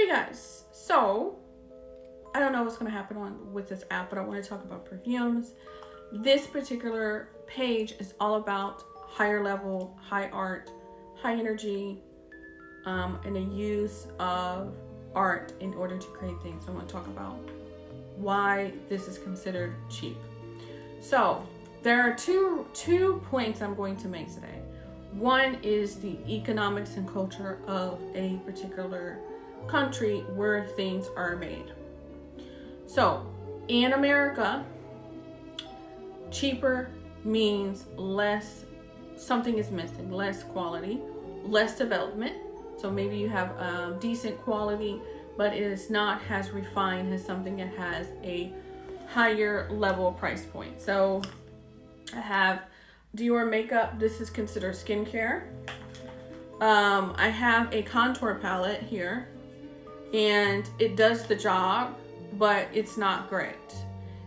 Hey guys, so I don't know what's going to happen on with this app, but I want to talk about perfumes. This particular page is all about higher level, high art, high energy, and the use of art in order to create things. I want to talk about why this is considered cheap. So there are two points I'm going to make today. One is the economics and culture of a particular country where things are made. So in America, cheaper means less, something is missing, less quality, less development. So maybe you have decent quality, but it is not as refined as something that has a higher level price point. So I have Dior makeup. This is considered skincare. I have a contour palette here, and it does the job, but it's not great.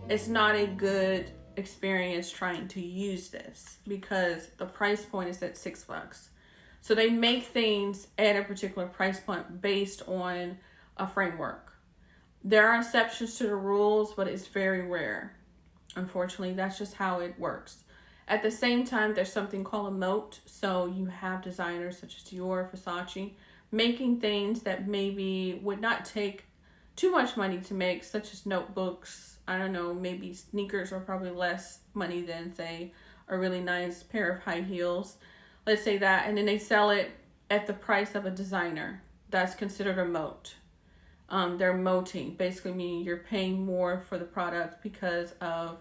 It's not a good experience trying to use this because the price point is at $6. So they make things at a particular price point based on a framework. There are exceptions to the rules, but it's very rare. Unfortunately, that's just how it works. At the same time, there's something called a moat. So you have designers such as Dior, Versace, making things that maybe would not take too much money to make, such as notebooks. I don't know, maybe sneakers are probably less money than, say, a really nice pair of high heels. Let's say that. And then they sell it at the price of a designer. That's considered a moat. They're moating, basically meaning you're paying more for the product because of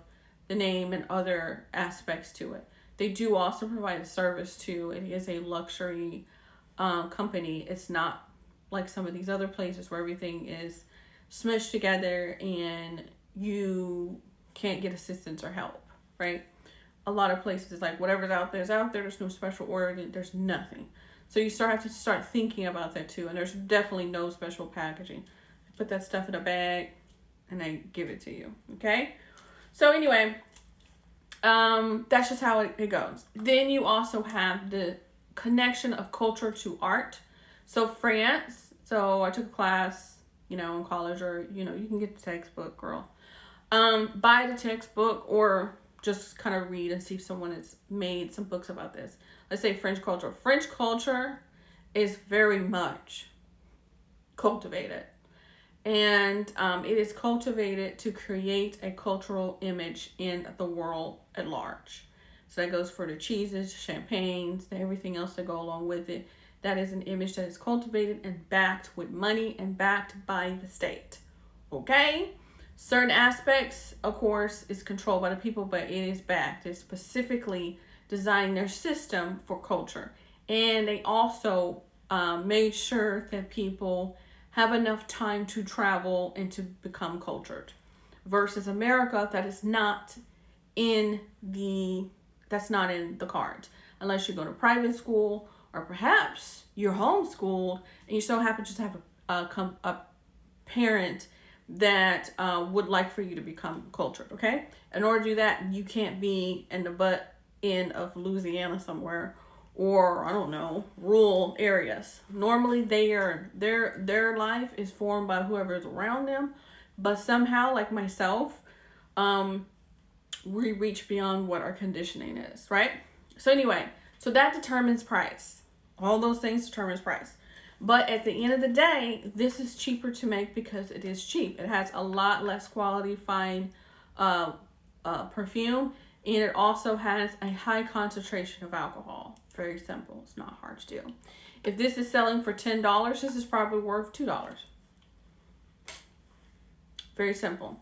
the name and other aspects to it. They do also provide a service too. It is a luxury company. It's not like some of these other places where everything is smushed together and you can't get assistance or help, right? A lot of places like whatever's out there is out there. There's no special order. There's nothing. So you have to start thinking about that too. And there's definitely no special packaging. Put that stuff in a bag and I give it to you. Okay. So anyway, that's just how it goes. Then you also have the connection of culture to art. So France. So I took a class, in college, or, you can get the textbook, girl. Buy the textbook or just kind of read and see if someone has made some books about this. Let's say French culture. French culture is very much cultivated. And it is cultivated to create a cultural image in the world at large. So that goes for the cheeses, champagnes, everything else that go along with it. That is an image that is cultivated and backed with money and backed by the state. Okay? Certain aspects, of course, is controlled by the people, but it is backed. It's specifically designed their system for culture. And they also made sure that people have enough time to travel and to become cultured. Versus America, that is not in the cards. Unless you go to private school, or perhaps you're homeschooled and you so happen to just have a parent that would like for you to become cultured, okay? In order to do that, you can't be in the butt end of Louisiana somewhere, or I don't know, rural areas. Normally their life is formed by whoever is around them, but somehow, like myself, we reach beyond what our conditioning is, right? So anyway, so that determines price. All those things determines price. But at the end of the day, this is cheaper to make because it is cheap. It has a lot less quality, fine perfume, and it also has a high concentration of alcohol. Very simple. It's not hard to do. If this is selling for $10, this is probably worth $2. Very simple.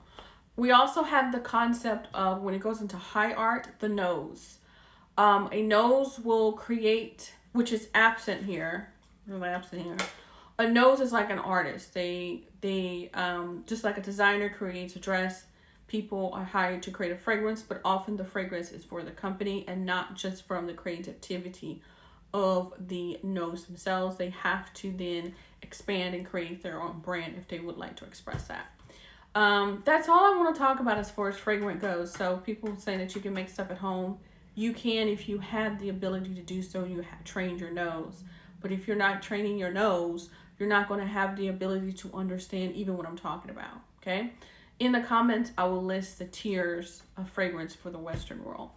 We also have the concept of, when it goes into high art, the nose. A nose will create, which is absent here. Really absent here. A nose is like an artist. They just like a designer creates a dress. People are hired to create a fragrance, but often the fragrance is for the company and not just from the creativity of the nose themselves. They have to then expand and create their own brand if they would like to express that. That's all I want to talk about as far as fragrance goes. So people say that you can make stuff at home. You can if you have the ability to do so. You have trained your nose. But if you're not training your nose, you're not going to have the ability to understand even what I'm talking about. Okay. In the comments, I will list the tiers of fragrance for the Western world.